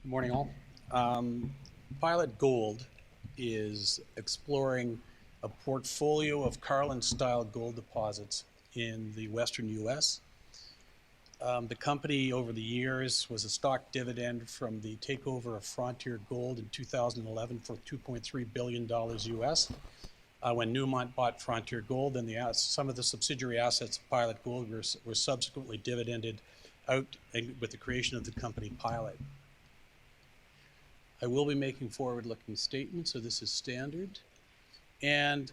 Good morning, all. Pilot Gold is exploring a portfolio of Carlin-style gold deposits in the western U.S. The company, over the years, was a stock dividend from the takeover of Frontier Gold in 2011 for $2.3 billion U.S. When Newmont bought Frontier Gold, and some of the subsidiary assets of Pilot Gold were subsequently dividended out with the creation of the company Pilot. I will be making forward-looking statements, so this is standard. And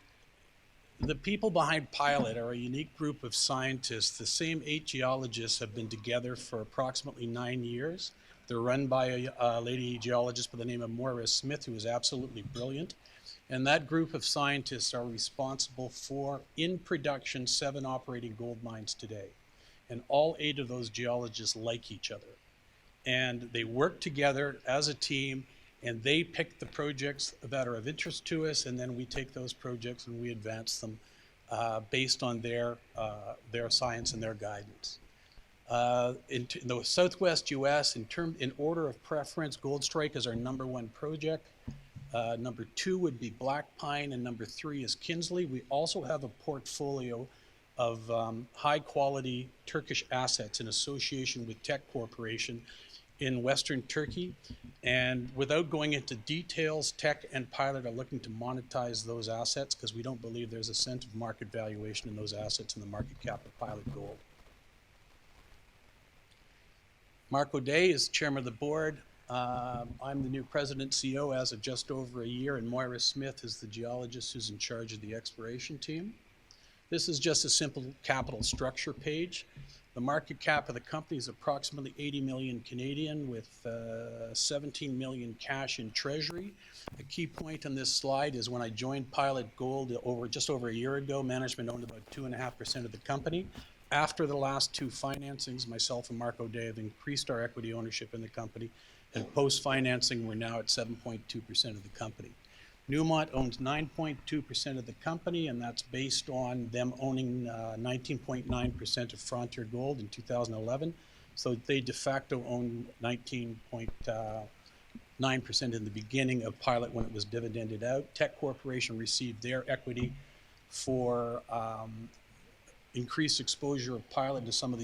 the people behind Pilot are a unique group of scientists. The same 8 geologists have been together for approximately 9 years. They're run by a lady geologist by the name of Moira Smith, who is absolutely brilliant. And that group of scientists are responsible for, in production, 7 operating gold mines today. And all 8 of those geologists like each other. And they work together as a team, and they pick the projects that are of interest to us, and then we take those projects and we advance them based on their science and their guidance. In the Southwest U.S., in order of preference, Goldstrike is our #1 project. Number 2 would be Black Pine, and number 3 is Kinsley. We also have a portfolio of high-quality Turkish assets in association with Teck Corporation in Western Turkey. And without going into details, Teck and Pilot are looking to monetize those assets because we don't believe there's a cent of market valuation in those assets in the market cap of Pilot Gold. Mark O'Day is chairman of the board. I'm the new president CEO as of just over a year, and Moira Smith is the geologist who's in charge of the exploration team. This is just a simple capital structure page. The market cap of the company is approximately 80 million Canadian, with 17 million cash in treasury. A key point on this slide is when I joined Pilot Gold just over a year ago, management owned about 2.5% of the company. After the last 2 financings, myself and Mark O'Day have increased our equity ownership in the company, and post-financing, we're now at 7.2% of the company. Newmont owns 9.2% of the company, and that's based on them owning 19.9% of Frontier Gold in 2011. So they de facto own 19.9% in the beginning of Pilot when it was dividended out. Teck Corporation received their equity for increased exposure of Pilot to some of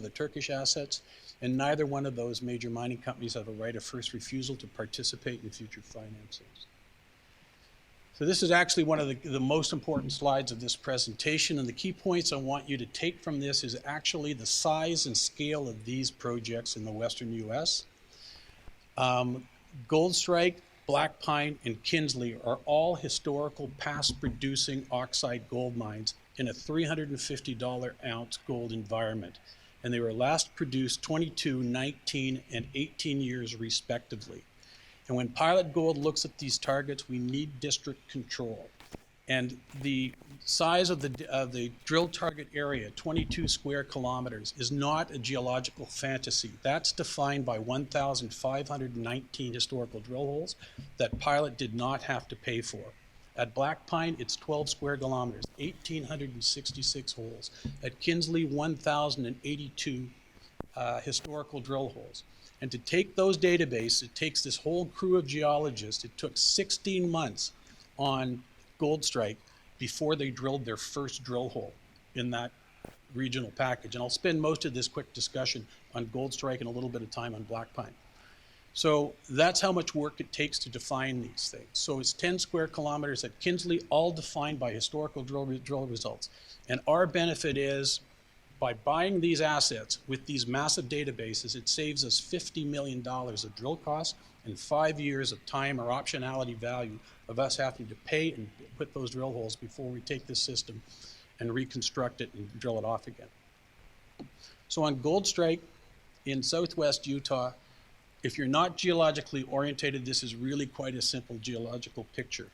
the Turkish assets, and neither one of those major mining companies have a right of first refusal to participate in future financings. So this is actually one of the most important slides of this presentation, and the key points I want you to take from this is actually the size and scale of these projects in the western U.S. Goldstrike, Black Pine, and Kinsley are all historical past-producing oxide gold mines in a $350 ounce gold environment, and they were last produced 22, 19, and 18 years respectively. And when Pilot Gold looks at these targets, we need district control. And the size of the drill target area, 22 square kilometers, is not a geological fantasy. That's defined by 1,519 historical drill holes that Pilot did not have to pay for. At Black Pine, it's 12 square kilometers, 1,866 holes. At Kinsley, 1,082 historical drill holes. And to take those databases, it takes this whole crew of geologists. It took 16 months on Goldstrike before they drilled their first drill hole in that regional package. And I'll spend most of this quick discussion on Goldstrike and a little bit of time on Black Pine. So that's how much work it takes to define these things. So it's 10 square kilometers at Kinsley, all defined by historical drill results. And our benefit is, by buying these assets with these massive databases, it saves us $50 million of drill costs and 5 years of time or optionality value of us having to pay and put those drill holes before we take this system and reconstruct it and drill it off again. So on Goldstrike in southwest Utah, if you're not geologically orientated, this is really quite a simple geological picture.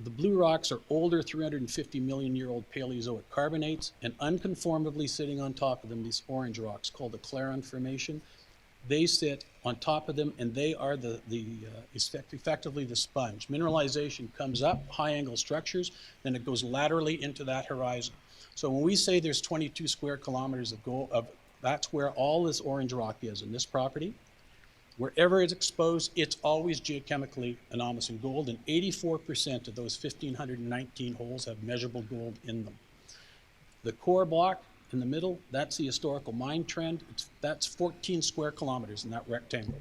The blue rocks are older 350 million year old Paleozoic carbonates, and unconformably sitting on top of them, these orange rocks called the Claron Formation. They sit on top of them, and they are effectively the sponge. Mineralization comes up, high angle structures, then it goes laterally into that horizon. So when we say there's 22 square kilometers of That's where all this orange rock is in this property. Wherever it's exposed, it's always geochemically anomalous in gold, and 84% of those 1,519 holes have measurable gold in them. The core block in the middle, that's the historical mine trend. That's 14 square kilometers in that rectangle.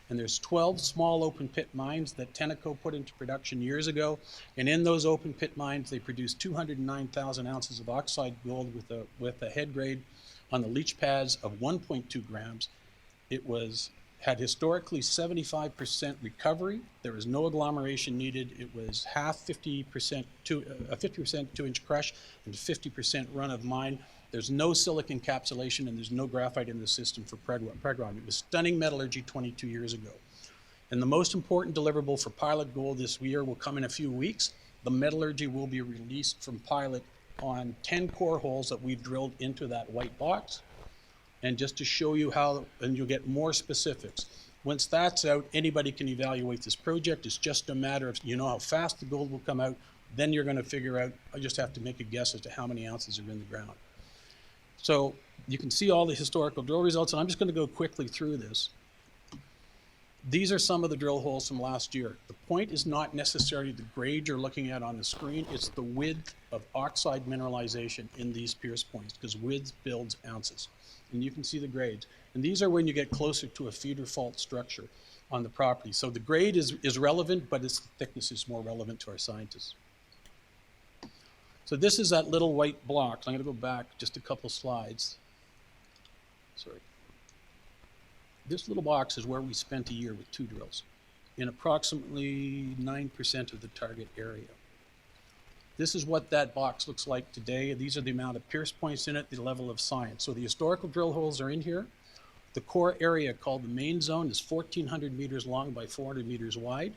And there's 12 small open pit mines that Tenneco put into production years ago. And in those open pit mines, they produced 209,000 ounces of oxide gold with a head grade on the leach pads of 1.2 grams. It had historically 75% recovery. There was no agglomeration needed. It was half 50% 50% 2-inch crush and 50% run of mine. There's no silica encapsulation and there's no graphite in the system for preg-rod. It was stunning metallurgy 22 years ago. And the most important deliverable for pilot gold this year will come in a few weeks. The metallurgy will be released from pilot on 10 core holes that we've drilled into that white box. And just to show you how, and you'll get more specifics. Once that's out, anybody can evaluate this project. It's just a matter of, you know how fast the gold will come out, then you're gonna figure out, I just have to make a guess as to how many ounces are in the ground. So you can see all the historical drill results, and I'm just gonna go quickly through this. These are some of the drill holes from last year. The point is not necessarily the grade you're looking at on the screen, it's the width of oxide mineralization in these pierce points, because width builds ounces. And you can see the grades. And these are when you get closer to a feeder fault structure on the property. So the grade is relevant, but its thickness is more relevant to our scientists. So this is that little white block. I'm gonna go back just a couple slides. Sorry. This little box is where we spent a year with 2 drills in approximately 9% of the target area. This is what that box looks like today. These are the amount of pierce points in it, the level of science. So the historical drill holes are in here. The core area called the main zone is 1,400 meters long by 400 meters wide.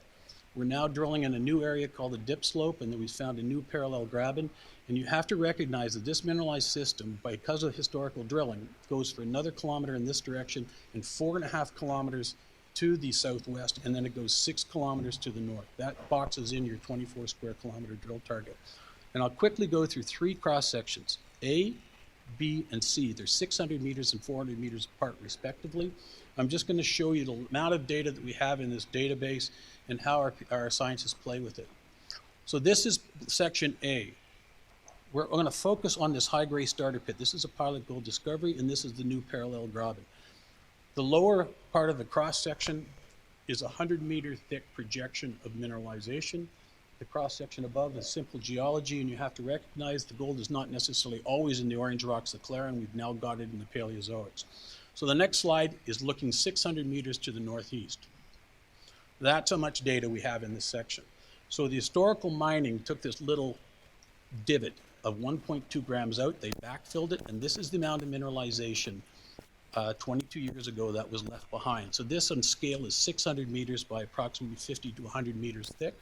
We're now drilling in a new area called the dip slope, and then we found a new parallel graben. And you have to recognize that this mineralized system, because of historical drilling, goes for another kilometer in this direction and 4.5 kilometers to the southwest, and then it goes 6 kilometers to the north. That box is in your 24 square kilometer drill target. And I'll quickly go through 3 cross sections, A, B, and C. They're 600 meters and 400 meters apart respectively. I'm just going to show you the amount of data that we have in this database and how our scientists play with it. So this is section A. We're going to focus on this high-grade starter pit. This is a pilot gold discovery, and this is the new parallel graben. The lower part of the cross-section is a 100-meter thick projection of mineralization. The cross-section above is simple geology, and you have to recognize the gold is not necessarily always in the orange rocks of Claren. We've now got it in the Paleozoics. So the next slide is looking 600 meters to the northeast. That's how much data we have in this section. So the historical mining took this little divot of 1.2 grams out, they backfilled it, and this is the amount of mineralization 22 years ago that was left behind. So this on scale is 600 meters by approximately 50 to 100 meters thick.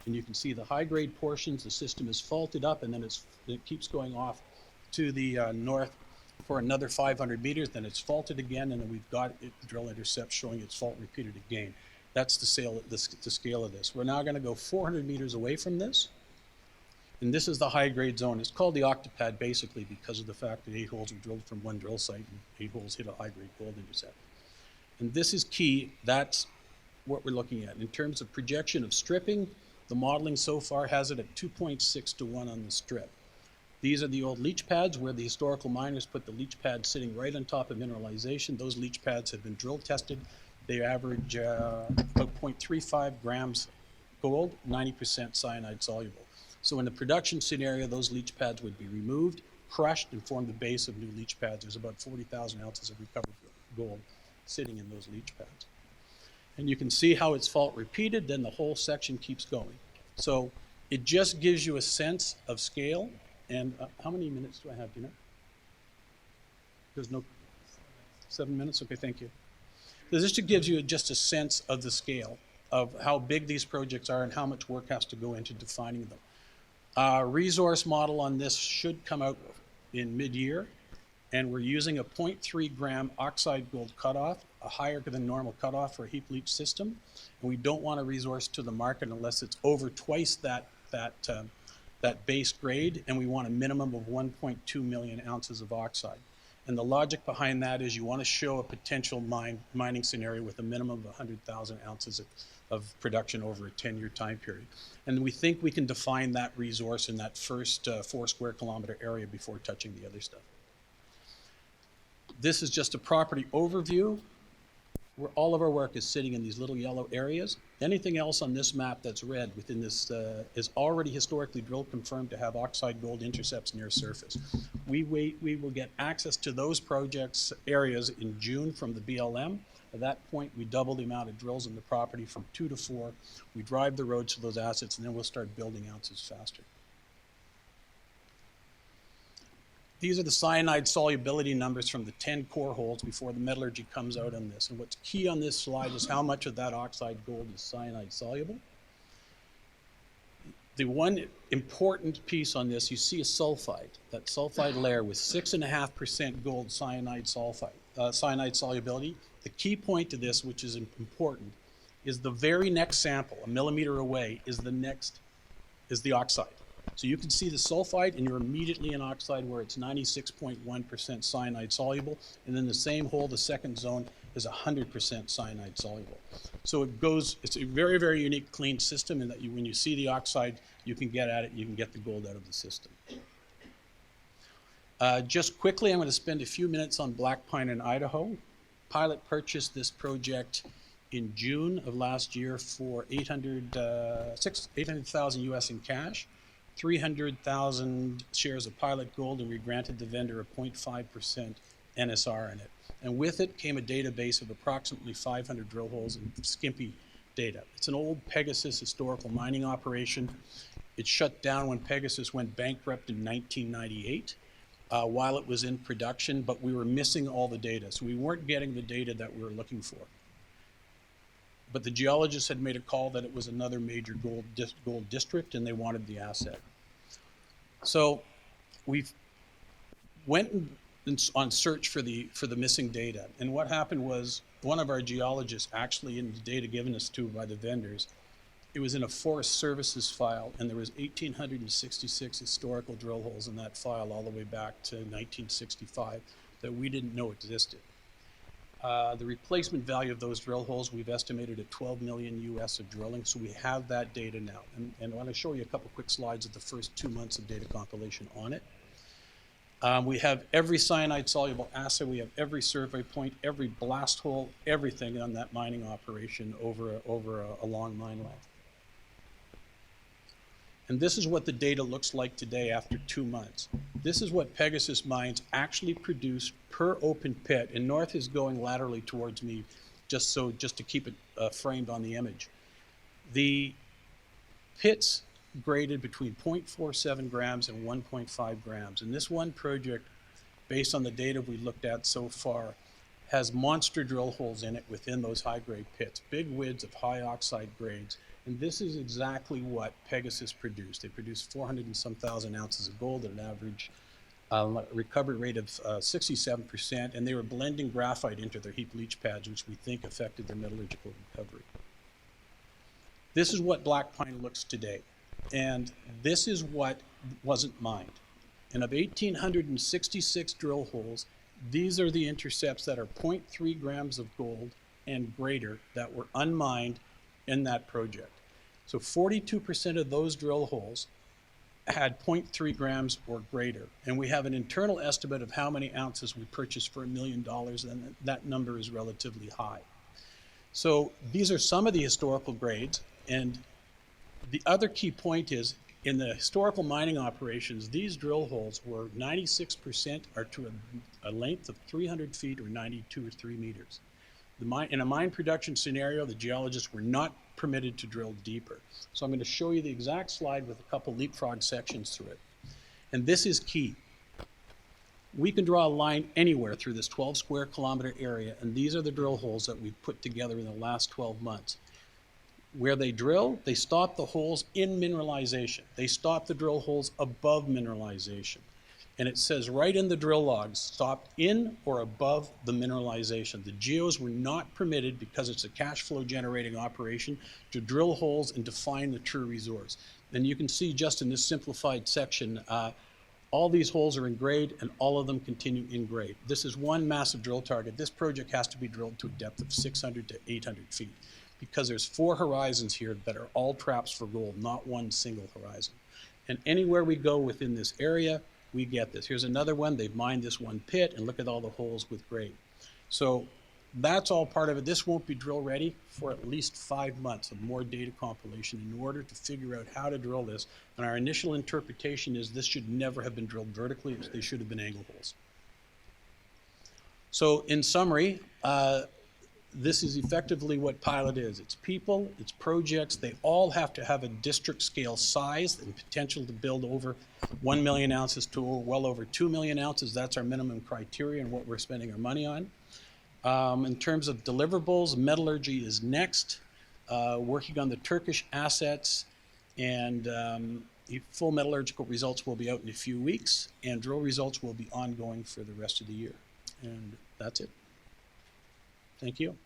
And you can see the high grade portions, the system is faulted up, and then it keeps going off to the north for another 500 meters, then it's faulted again, and then we've got drill intercepts showing its fault repeated again. That's the scale of this. We're now gonna go 400 meters away from this, and this is the high grade zone. It's called the octopad basically because of the fact that 8 holes were drilled from one drill site and 8 holes hit a high grade gold intercept. And this is key, that's what we're looking at. In terms of projection of stripping, the modeling so far has it at 2.6 to 1 on the strip. These are the old leach pads where the historical miners put the leach pads sitting right on top of mineralization. Those leach pads have been drill tested. They average about 0.35 grams gold, 90% cyanide soluble. So in the production scenario, those leach pads would be removed, crushed, and form the base of new leach pads. There's about 40,000 ounces of recovered gold sitting in those leach pads. And you can see how it's fault repeated, then the whole section keeps going. So it just gives you a sense of scale. And how many minutes do I have, do you know? There's no, 7 minutes? Okay, thank you. So this just gives you just a sense of the scale of how big these projects are and how much work has to go into defining them. Resource model on this should come out in mid-year, and we're using a 0.3 gram oxide gold cutoff, a higher than normal cutoff for a heap leach system. And we don't want a resource to the market unless it's over twice that base grade, and we want a minimum of 1.2 million ounces of oxide. And the logic behind that is you want to show a potential mining scenario with a minimum of 100,000 ounces of production over a 10-year time period. And we think we can define that resource in that first 4 square kilometer area before touching the other stuff. This is just a property overview where all of our work is sitting in these little yellow areas. Anything else on this map that's red within this is already historically drilled confirmed to have oxide gold intercepts near surface. We will get access to those projects areas in June from the BLM. At that point, we double the amount of drills in the property from 2 to 4. We drive the roads to those assets, and then we'll start building ounces faster. These are the cyanide solubility numbers from the 10 core holes before the metallurgy comes out on this. And what's key on this slide is how much of that oxide gold is cyanide soluble. The one important piece on this, you see a sulfide, that sulfide layer with 6.5% gold cyanide solubility. The key point to this, which is important, is the very next sample, a millimeter away, is the oxide. So you can see the sulfide, and you're immediately in oxide where it's 96.1% cyanide soluble, and then the same hole, the second zone, is 100% cyanide soluble. So it's a very, very unique clean system in that when you see the oxide, you can get at it, you can get the gold out of the system. Just quickly, I'm going to spend a few minutes on Black Pine in Idaho. Pilot purchased this project in June of last year for $800,000 US in cash. 300,000 shares of Pilot Gold, and we granted the vendor a 0.5% NSR in it. And with it came a database of approximately 500 drill holes and skimpy data. It's an old Pegasus historical mining operation. It shut down when Pegasus went bankrupt in 1998 while it was in production, but we were missing all the data. So we weren't getting the data that we were looking for. But the geologists had made a call that it was another major gold district, and they wanted the asset. So we went on search for the missing data. And what happened was one of our geologists, actually in the data given us to by the vendors, it was in a Forest Services file, and there was 1,866 historical drill holes in that file all the way back to 1965 that we didn't know existed. The replacement value of those drill holes, we've estimated at 12 million US of drilling, so we have that data now. And I want to show you a couple quick slides of the first 2 months of data compilation on it. We have every cyanide soluble assay, we have every survey point, every blast hole, everything on that mining operation over a long mine life. And this is what the data looks like today after 2 months. This is what Pegasus mines actually produce per open pit, and north is going laterally towards me just to keep it framed on the image. The pits graded between 0.47 grams and 1.5 grams. And this one project, based on the data we looked at so far, has monster drill holes in it within those high-grade pits, big widths of high oxide grades. And this is exactly what Pegasus produced. They produced 400 and some thousand ounces of gold at an average recovery rate of 67%, and they were blending graphite into their heap leach pads, which we think affected their metallurgical recovery. This is what Black Pine looks today, and this is what wasn't mined. And of 1,866 drill holes, these are the intercepts that are 0.3 grams of gold and greater that were unmined in that project. So 42% of those drill holes had 0.3 grams or greater. And we have an internal estimate of how many ounces we purchased for $1 million, and that number is relatively high. So these are some of the historical grades. And the other key point is, in the historical mining operations, these drill holes were 96% are to a length of 300 feet or 92 or 3 meters. In a mine production scenario, the geologists were not permitted to drill deeper. So I'm going to show you the exact slide with a couple leapfrog sections through it. And this is key. We can draw a line anywhere through this 12 square kilometer area, and these are the drill holes that we've put together in the last 12 months. Where they drill, they stop the holes in mineralization. They stop the drill holes above mineralization. And it says right in the drill logs, stopped in or above the mineralization. The geos were not permitted, because it's a cash flow generating operation, to drill holes and define the true resource. And you can see just in this simplified section, All these holes are in grade, and all of them continue in grade. This is one massive drill target. This project has to be drilled to a depth of 600 to 800 feet because there's 4 horizons here that are all traps for gold, not one single horizon. And anywhere we go within this area, we get this. Here's another one. They've mined this one pit, and look at all the holes with grade. So that's all part of it. This won't be drill ready for at least 5 months of more data compilation in order to figure out how to drill this. And our initial interpretation is this should never have been drilled vertically. They should have been angle holes. So in summary, this is effectively what pilot is. It's people, it's projects. They all have to have a district scale size and potential to build over 1 million ounces to well over 2 million ounces. That's our minimum criteria and what we're spending our money on. In terms of deliverables, metallurgy is next, working on the Turkish assets, and full metallurgical results will be out in a few weeks, and drill results will be ongoing for the rest of the year. And that's it. Thank you.